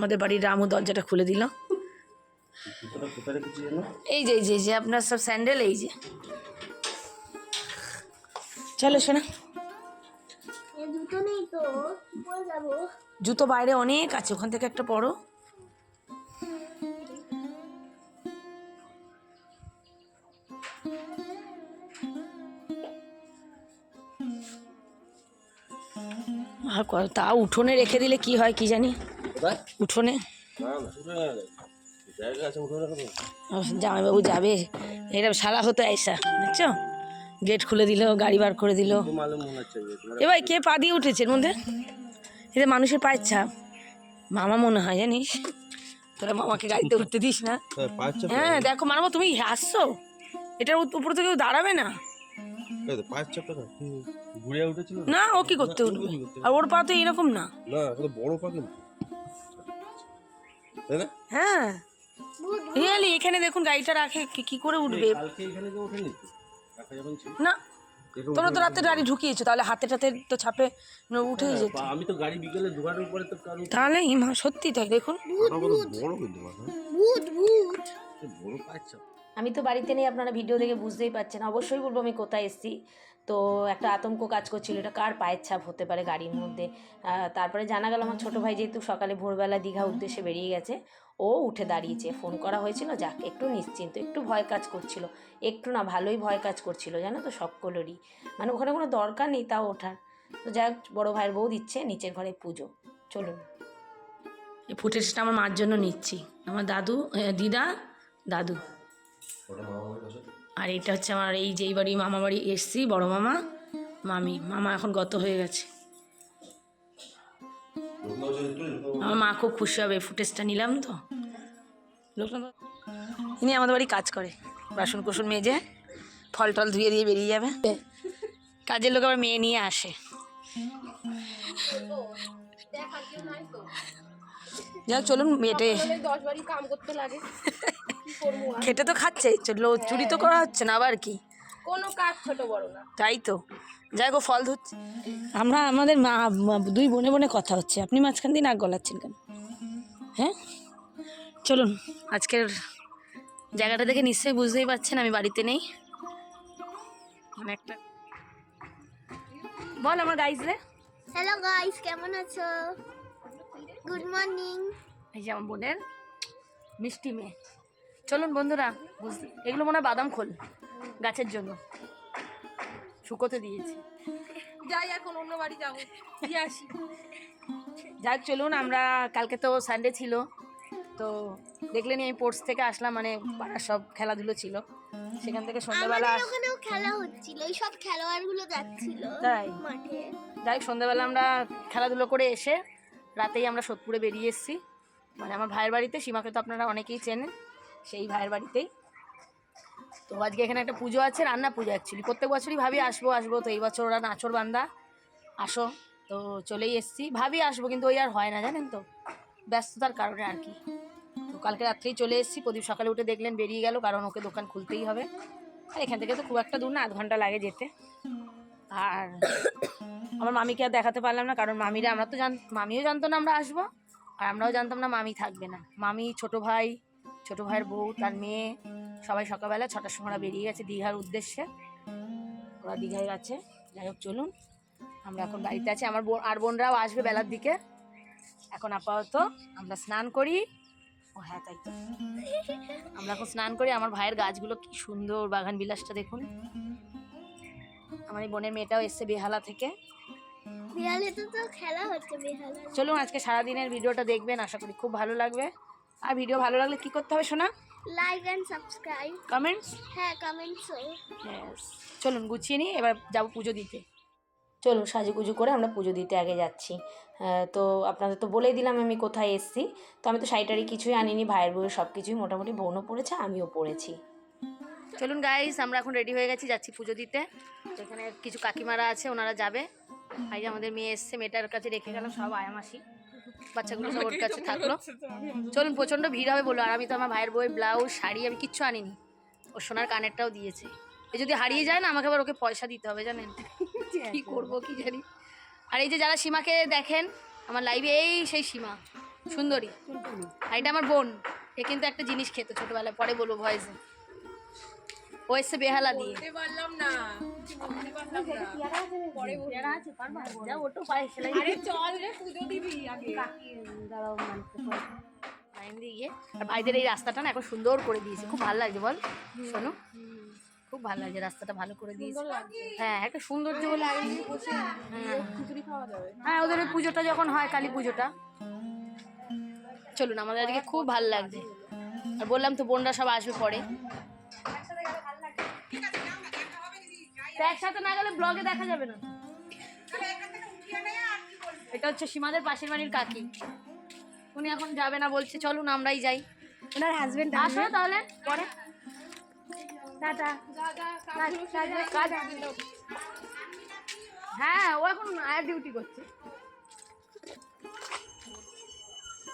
আমাদের বাড়ির রামু দরজাটা খুলে দিল। এই যে আপনার সব স্যান্ডেল, এই যে চলো শোনা। জুতো বাইরে অনেক আছে, ওখান থেকে একটা পরো। তা উঠোনে রেখে দিলে কি হয় কি জানি। উঠোনে জামাইবাবু যাবে, এটা সারা হতো ऐसा, দেখছো গেট খুলে দিল, গাড়ি বার করে দিল। এবার কে পা দিয়ে উঠেছে এর মধ্যে? এটা মানুষের পায়ের ছাপ। মামা মনে হয় জানিস, তোরা মামাকে গাড়িতে উঠতে দিস না। হ্যাঁ দেখো মামা, তুমি হাসছো, এটার উপর থেকে দাঁড়াবে না। না ও কি করতে উঠবে, আর ওর পা তো এরকম না। হ্যাঁ রিয়েলি, এখানে দেখুন গাড়িটা রাখে, কি করে উঠবে? না তোমরা তো রাতে গাড়ি ঢুকিয়েছো, তাহলে হাতে টাতে তো ছাপে উঠেই যেত। আমি তো গাড়ি বিকেলে ঢোকানোর পরে তো তাহলে হিমা সত্যি তাই দেখুন। আমি তো বাড়িতে নেই, আপনারা ভিডিও দেখে বুঝতেই পারছেন। অবশ্যই বলবো আমি কোথায় এসেছি। তো একটা আতঙ্ক কাজ করছিল, এটা কার পায়ের ছাপ হতে পারে গাড়ির মধ্যে। তারপরে জানা গেল আমার ছোটো ভাই যেহেতু সকালে ভোরবেলা দীঘা উদ্দেশ্যে বেরিয়ে গেছে, ও উঠে দাঁড়িয়েছে। ফোন করা হয়েছিল, যাক একটু নিশ্চিন্ত, একটু ভয় কাজ করছিল, একটু না ভালোই ভয় কাজ করছিল জানো তো সকলেরই, মানে ওখানে কোনো দরকার নেই তাও ওঠার। তো যাক, বড়ো ভাইয়ের বউ দিচ্ছে নিচের ঘরে পুজো। চলুন, এই ফুটেজটা আমার মার জন্য নিচ্ছি, আমার দাদু দিদা দাদু। আর এটা হচ্ছে আমার এই যেই বাড়ি মামা বাড়ি এসছি, বড় মামা মামি। মামা এখন গত হয়ে গেছে। আমার মা খুব খুশি হবে, ফুটেজটা নিলাম তো। ইনি আমাদের বাড়ি কাজ করে, বাসন কুসন মেজে ফল টল ধুয়ে দিয়ে বেরিয়ে যাবে। কাজের লোক আবার মেয়ে নিয়ে আসে। যাক চলুন, মেয়েটে খেটে তো খাচ্ছে, চুরি তো করা হচ্ছে না, আবার কি কোনো কাজ ছোট বড় না, তাই তো। যাই গো ফল ধরছে, আমরা আমাদের মা দুই বোনে বোনে কথা হচ্ছে, আপনি মাঝখান দিয়ে নাক গলাচ্ছেন কেন? হ্যাঁ চলুন, আজকের জায়গাটা দেখে নিশ্চয়ই বুঝতেই পারছেন আমি বাড়িতে নেই। মানে একটা বল আমার গাইস রে। হ্যালো গাইস, কেমন আছো? Good morning. এই যে আমার বোনের মিষ্টি মেয়ে। চলুন বন্ধুরা, এগুলো মনে হয় বাদাম খোল গাছের জন্য শুকোতে দিয়েছি। যাই এখন অন্য বাড়ি যাবো, দিয়ে আসি। যাক চলুন, আমরা কালকে তো সানডে ছিল, তো দেখলেনি আমি পোর্টস থেকে আসলাম, মানে পাড়ার সব খেলাধুলো ছিল, সেখান থেকে সন্ধ্যাবেলা ওখানেও খেলা হচ্ছিল, এই সব খেলোয়াড়গুলো যাচ্ছিল তাই মাঠে। যাই সন্ধ্যাবেলা আমরা খেলাধুলো করে এসে রাতেই আমরা সোদপুরে বেরিয়ে এসেছি, মানে আমার ভাইয়ের বাড়িতে। সীমাকে তো আপনারা অনেকেই চেনেন, সেই ভাইয়ের বাড়িতেই। তো আজকে এখানে একটা পুজো আছে, রান্না পুজো অ্যাকচুয়ালি। প্রত্যেক বছরই ভাবি আসবো আসবো, তো এই বছর ওরা নাচর বান্দা আসো, তো চলেই এসেছি। ভাবি আসবো, কিন্তু ওই আর হয় না জানেন তো, ব্যস্ততার কারণে আর কি। তো কালকে রাত্রেই চলে এসেছি। প্রদীপ সকালে উঠে দেখলেন বেরিয়ে গেল, কারণ ওকে দোকান খুলতেই হবে। আর এখান থেকে তো খুব একটা দূর না, 8 ঘন্টা লাগে যেতে। আর আমার মামিকে আর দেখাতে পারলাম না, কারণ মামিরা আমরা তো মামিও জানতো না আমরা আসবো, আর আমরাও জানতাম না মামি থাকবে না। মামি, ছোট ভাইয়ের বউ, তার মেয়ে, সবাই সকালবেলা 6টার সময় বেরিয়ে গেছে দীঘার উদ্দেশ্যে। ওরা দীঘায় গেছে। যাই হোক চলুন, আমরা এখন বাড়িতে আছি। আমার বোনরাও আসবে বেলার দিকে। এখন আপাতত আমরা স্নান করি। ও হ্যাঁ তাই তো, আমরা এখন স্নান করি। আমার ভাইয়ের গাছগুলো কি সুন্দর, বাগান বিলাসটা দেখুন। আমার এই বোনের মেয়েটাও এসছে বেহালা থেকে। বেহালাতে তো খেলা হচ্ছে বেহালা। চলুন আজকে সারাদিনের ভিডিওটা দেখবেন, আশা করি খুব ভালো লাগবে। আর ভিডিও ভালো লাগলে কি করতে হবে শোনা? Like and subscribe, comments. হ্যাঁ কমেন্টসও। यस চলুন গুছিয়ে নিই, এবার যাবো পুজো দিতে। চলুন সাজুগুজু করে আমরা পুজো দিতে আগে যাচ্ছি। তো আপনাদের তো বলেই দিলাম আমি কোথায় এসেছি। তো আমি তো শাড়ি কিছুই আনিনি, ভাইয়ের বউয়ের সব কিছুই মোটামুটি বোনও পড়েছে, আমিও পড়েছি। চলুন গাইস, আমরা এখন রেডি হয়ে গেছি, যাচ্ছি পুজো দিতে। তো এখানে কিছু কাকিমারা আছে, ওনারা যাবে। এই যে আমাদের মেয়ে এসছে, মেয়েটার কাছে রেখে গেলাম সব আয়ামাসি, বাচ্চাগুলো সব ওর কাছে থাকলো। চলুন, প্রচণ্ড ভিড় হবে বলো। আর আমি তো আমার ভাইয়ের বউয়ের ব্লাউজ, শাড়ি আমি কিচ্ছু আনিনি। ওর সোনার কানেরটাও দিয়েছে। এই যদি হারিয়ে যায় না, আমাকে আবার ওকে পয়সা দিতে হবে জানেন, কি করবো কি জানি। আর এই যে যারা সীমাকে দেখেন আমার লাইভে, এই সেই সীমা, সুন্দরী। আর এটা আমার বোন, এ কিন্তু একটা জিনিস খেতো ছোটবেলায়, পরে বলবো ভয়েসে। ও এসছে বেহালা দিয়ে। আর ভাইদের এই রাস্তাটা না এখন সুন্দর করে দিয়েছে, খুব ভালো লাগছে বল শোনো, খুব ভালো লাগছে রাস্তাটা ভালো করে দিয়েছে। হ্যাঁ একটা সৌন্দর্য বলে হ্যাঁ ওদের ওই পুজোটা যখন হয় কালী পুজোটা। চলুন আমাদের আজকে খুব ভালো লাগছে, আর বললাম তো বোনরা সব আসবে পরে। একসাথে না গেলে ব্লগে দেখা যাবে না। এটা হচ্ছে সীমাদের পাশের বাড়ির কাকি, উনি এখন যাবে না বলছে, চলুন আমরাই যাই। ওনার হাজবেন্ড আসো তাহলে পরে। টাটা। হ্যাঁ ও এখন আয়ার ডিউটি করছে।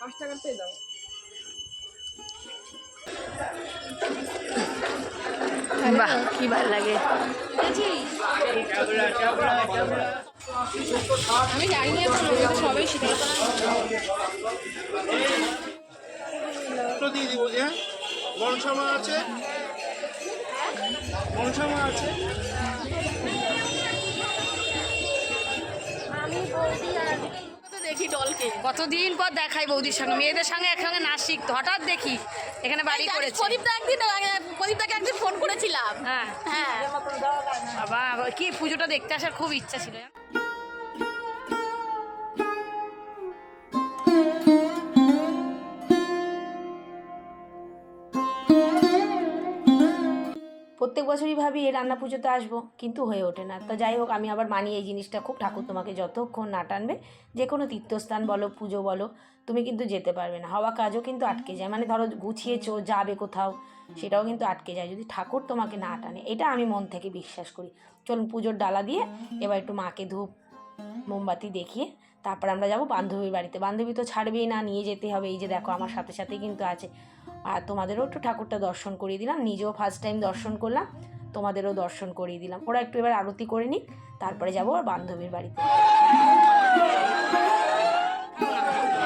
5 টাকা পেয়ে দাও। বাহ কি ভালো লাগে। আমি জানি না সবাই শিখে দিয়ে দিব। মনসামা আছে, মনসামা আছে। দেখি ডলকে কতদিন পর দেখাই বৌদির সঙ্গে, মেয়েদের সঙ্গে একসঙ্গে নাচ শিখতো, হঠাৎ দেখি এখানে বাড়ি করেছে। প্রদীপদাকে একদিন ফোন করেছিলাম। হ্যাঁ হ্যাঁ বাবা কি পুজোটা দেখতে আসার খুব ইচ্ছা ছিল। প্রত্যেক বছরই ভাবি এই রান্না পুজোতে আসবো, কিন্তু হয়ে ওঠে না। তা যাই হোক, আমি আবার মানি এই জিনিসটা খুব, ঠাকুর তোমাকে যতক্ষণ না টানবে যে কোনো তীর্থস্থান বলো পুজো বলো তুমি কিন্তু যেতে পারবে না। হওয়া কাজও কিন্তু আটকে যায়, মানে ধরো গুছিয়েছো যাবে কোথাও সেটাও কিন্তু আটকে যায় যদি ঠাকুর তোমাকে না টানে। এটা আমি মন থেকে বিশ্বাস করি। চলুন পুজোর ডালা দিয়ে এবার একটু মাকে ধূপ মোমবাতি দেখিয়ে তারপর আমরা যাব বান্ধবীর বাড়িতে। বান্ধবী তো ছাড়বেই না, নিয়ে যেতে হবে। এই যে দেখো আমার সাথে সাথেই কিন্তু আছে। আর তোমাদেরও একটু ঠাকুরটা দর্শন করিয়ে দিলাম, নিজেও ফার্স্ট টাইম দর্শন করলাম, তোমাদেরও দর্শন করিয়ে দিলাম। ওরা একটু এবার আরতি করে নিক, তারপরে যাবো আর বান্ধবীর বাড়িতে।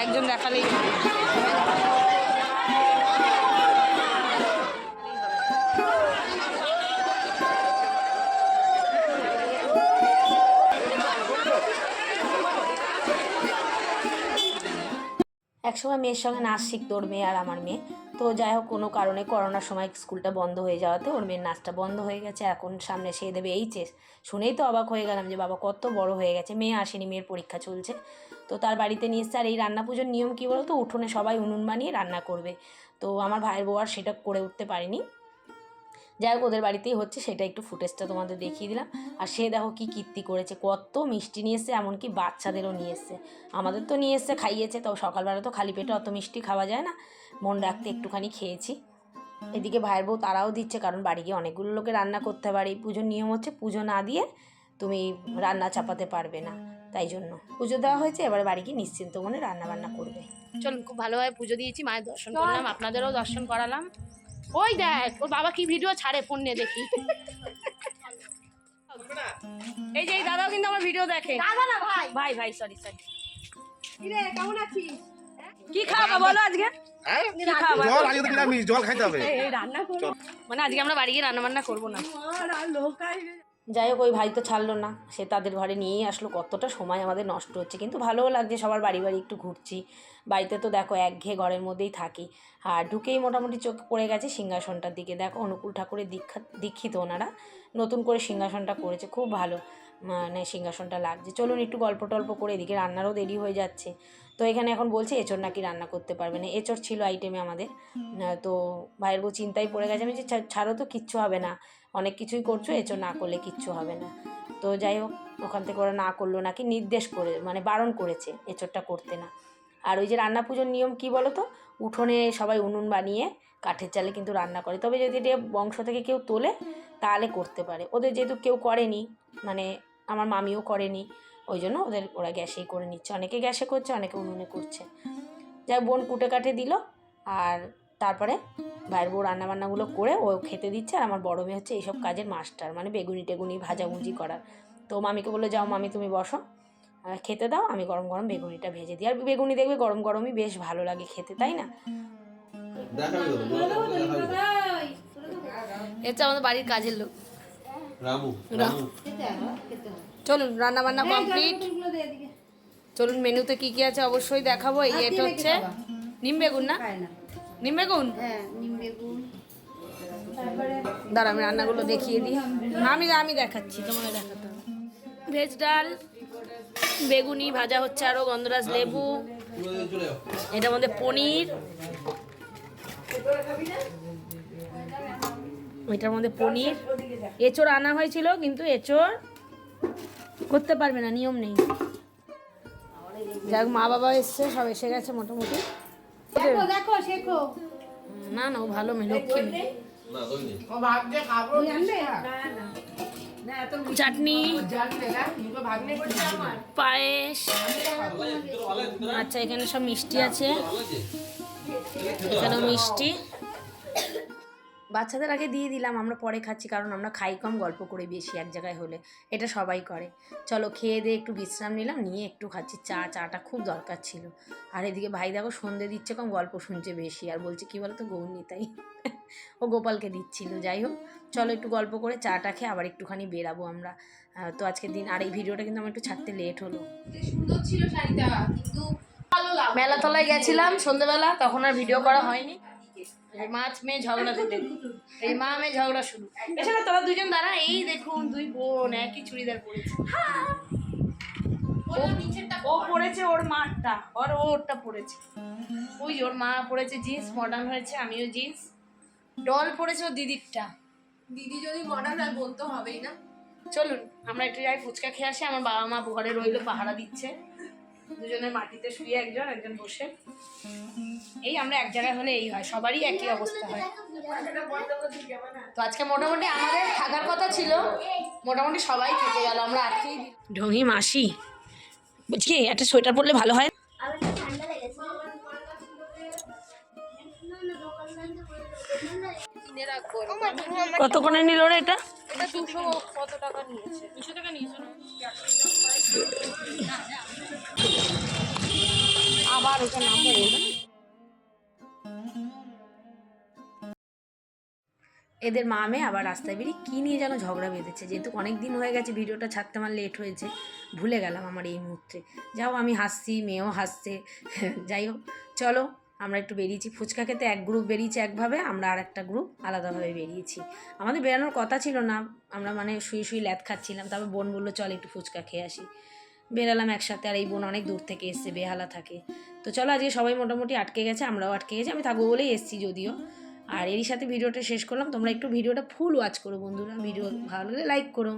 একজন দেখালেই একসময় মেয়ের সঙ্গে নাচ শিখতো ওর মেয়ে আর আমার মেয়ে। তো যাই হোক কোনো কারণে করোনার সময় স্কুলটা বন্ধ হয়ে যাওয়াতে ওর মেয়ের নাচটা বন্ধ হয়ে গেছে। এখন সামনে সে দেবে এইচএস। শুনেই তো অবাক হয়ে গেলাম যে বাবা কত বড় হয়ে গেছে। মেয়ে আসেনি, মেয়ের পরীক্ষা চলছে। তো তার বাড়িতে নিয়ে এসছে। আর এই রান্না পুজোর নিয়ম কী বলো তো, উঠোনে সবাই উনুন বানিয়ে রান্না করবে। তো আমার ভাইয়ের বউ আর সেটা করে উঠতে পারিনি। যাই হোক ওদের বাড়িতেই হচ্ছে, সেটা একটু ফুটেজটা তোমাদের দেখিয়ে দিলাম। আর সে দেখো কি কীর্তি করেছে, কত মিষ্টি নিয়ে এসছে, এমনকি বাচ্চাদেরও নিয়ে এসছে। আমাদের তো নিয়ে এসছে, খাইয়েছে। তো সকালবেলা তো খালি পেটে অত মিষ্টি খাওয়া যায় না, মন রাখতে একটুখানি খেয়েছি। এদিকে ভাইয়ের বউ তারাও দিচ্ছে, কারণ বাড়ি গিয়ে অনেকগুলো লোকে রান্না করতে পারে। পুজোর নিয়ম হচ্ছে পুজো না দিয়ে তুমি রান্না চাপাতে পারবে না, তাই জন্য পুজো দেওয়া হয়েছে। এবার বাড়ি গিয়ে নিশ্চিন্ত মনে রান্না বান্না করবে। চলুন খুব ভালোভাবে পুজো দিয়েছি, মায়ের দর্শন করলাম, আপনাদেরও দর্শন করালাম। ওই দেখ ওর বাবা কি ভিডিও ছাড়ে, ফোন নিয়ে দেখি। এই যে এই দাদাও কিন্তু আমার ভিডিও দেখে। দাদা না ভাই, ভাই ভাই সরি সরি। কি রে কেমন আছিস? কি খাওয়া বলো আজকে? জল আজকে তো নিরামিষ, জল খাইতে হবে। রান্না করব মানে আজকে আমরা বাড়ি গিয়ে রান্না বান্না করবো না। যাই হোক ওই ভাই তো ছাড়লো না, সে তাদের ঘরে নিয়েই আসলো। কতটা সময় আমাদের নষ্ট হচ্ছে, কিন্তু ভালোও লাগছে, সবার বাড়ি বাড়ি একটু ঘুরছি। বাড়িতে তো দেখো একঘেয়ে ঘরের মধ্যেই থাকি। আর ঢুকেই মোটামুটি চোখ পড়ে গেছে সিংহাসনটার দিকে। দেখো অনুকূল ঠাকুরের দীক্ষিত ওনারা নতুন করে সিংহাসনটা করেছে, খুব ভালো মানে সিংহাসনটা লাগছে। চলুন একটু গল্প টল্প করে, এদিকে রান্নারও দেরি হয়ে যাচ্ছে। তো এখানে এখন বলছে এঁচড় নাকি রান্না করতে পারবে না, এঁচড় ছিল আইটেমে আমাদের। তো ভাইয়ের বউ চিন্তায় পড়ে গেছে। আমি যে ছাড়ো তো কিচ্ছু হবে না, অনেক কিছুই করছো, এঁচড় না করলে কিচ্ছু হবে না। তো যাই হোক ওখান থেকে ওরা না করলো, নাকি নির্দেশ করে মানে বারণ করেছে এঁচড়টা করতে না। আর ওই যে রান্না পুজোর নিয়ম কী বলো তো, উঠোনে সবাই উনুন বানিয়ে কাঠের চালে কিন্তু রান্না করে। তবে যদি এটা বংশ থেকে কেউ তোলে তাহলে করতে পারে। ওদের যেহেতু কেউ করেনি, মানে আমার মামিও করেনি, ওই জন্য ওরা গ্যাসেই করে নিচ্ছে। অনেকে গ্যাসে করছে, অনেকে উনুনে করছে। যাই বোন কুটে কাটে দিল, আর তারপরে ভাইয়ের বউ রান্নাবান্নাগুলো করে ও খেতে দিচ্ছে। আর আমার বড় মেয়ে হচ্ছে এইসব কাজের মাস্টার, মানে বেগুনি টেগুনি ভাজাভুজি করার। তো মামিকে বললো যাও মামি তুমি বসো। খেতে দাও, আমি গরম গরম বেগুনিটা ভেজে দিই। আর বেগুনি দেখবে গরম গরমই বেশ ভালো লাগে খেতে, তাই না? এটা আমাদের বাড়ির কাজের লোক রামু। চলুন রান্না বান্না কমপ্লিট। চলুন মেনুতে কি কি আছে অবশ্যই দেখাবো। এই এটা হচ্ছে নিম বেগুন, না নিম বেগুন? দাঁড়া আমি রান্নাগুলো দেখিয়ে দিই। আমি দেখাচ্ছি, তোমাকে দেখাতে হবে। ভেজ ডাল, বেগুনি ভাজা হচ্ছে, আরও গন্ধরাজ লেবু, এটার মধ্যে পনির, এটার মধ্যে পনির। এঁচোড় আনা হয়েছিল কিন্তু এঁচোড় করতে পারবে না, নিয়ম নেই। যাক মা বাবা এসছে, সব এসে গেছে মোটামুটি। না না ও ভালো মেয়ে, লক্ষ্মী মেয়ে। চাটনি, পায়েস, আচ্ছা এখানে সব মিষ্টি আছে, এখানেও মিষ্টি। বাচ্চাদের আগে দিয়ে দিলাম, আমরা পরে খাচ্ছি, কারণ আমরা খাই কম, গল্প করে বেশি এক জায়গায় হলে, এটা সবাই করে। চলো খেয়ে দিয়ে একটু বিশ্রাম নিলাম, নিয়ে একটু খাচ্ছি চাটা খুব দরকার ছিল। আর এদিকে ভাই দেখো সন্ধে দিচ্ছে কম, গল্প শুনছে বেশি, আর বলছে কী বলতো গৌরনী, তাই ও গোপালকে দিচ্ছিল। যাই হোক চলো একটু গল্প করে চাটা খেয়ে আবার একটুখানি বেরাবো আমরা। তো আজকের দিন, আর এই ভিডিওটা কিন্তু আমার একটু ছাড়তে লেট হলো। মেলাতলায় গেছিলাম সন্ধ্যেবেলা, তখন আর ভিডিও করা হয়নি। মাছ মেয়ে ঝগড়া দিতে, এই মা মেয়ে ঝগড়া শুরু। এছাড়া তোরা দুজন দাঁড়া, এই দেখুন দুই বোন একই চুড়িদার পরেছে। ও পরেছে ওর মারটা, ওরটা পরেছে, ওই ওর মা পরেছে জিন্স, মডার্ন হয়েছে, আমিও জিন্স। ডল পরেছে ওর দিদিরটা। দিদি যদি মডার্ন হয় বলতে হবেই না। চলুন আমরা একটু যাই ফুচকা খেয়ে আসি। আমার বাবা মা ঘরে রইলো, পাহারা দিচ্ছে, দুজনের মাটিতে শুয়ে, একজন বসে। এই আমরা এক জায়গায় হলে এই হয়, সবারই একই অবস্থা হয়। তো আজকে মোটামুটি আমাদের থাকার কথা ছিল, মোটামুটি সবাই থেকে গেল, আমরা আজকেই। ঢঙি মাসি বুঝলি একটা সোয়েটার পরলে ভালো হয়। কত করে নিল রে এটা? এটা 200 কত টাকা নিয়েছে? 200 টাকা নিয়েছে না? আবার ওটা নাম বলবে। এদের মা মেয়ে আবার রাস্তায় বেরিয়ে কী নিয়ে যেন ঝগড়া বেঁধেছে। যেহেতু অনেক দিন হয়ে গেছে ভিডিওটা ছাড়তে আমার লেট হয়েছে, ভুলে গেলাম আমার এই মুহূর্তে। যাও আমি হাসছি, মেয়েও হাসছে। যাই হোক চলো আমরা একটু বেরিয়েছি ফুচকা খেতে। এক গ্রুপ বেরিয়েছে একভাবে, আমরা আর একটা গ্রুপ আলাদাভাবে বেরিয়েছি। আমাদের বেরানোর কথা ছিল না, আমরা মানে শুয়ে ল্যাদ খাচ্ছিলাম, তারপর বোন বললো চল একটু ফুচকা খেয়ে আসি। বেরালাম একসাথে। আর এই বোন অনেক দূর থেকে এসছে, বেহালা থাকে। তো চলো আজকে সবাই মোটামুটি আটকে গেছে, আমরাও আটকে গেছি। আমি থাকবো বলেই এসছি যদিও। আর এরই সাথে ভিডিওটা শেষ করলাম। তোমরা একটু ভিডিওটা ফুল ওয়াচ করো বন্ধুরা, ভিডিও ভালো লাগলে লাইক করো।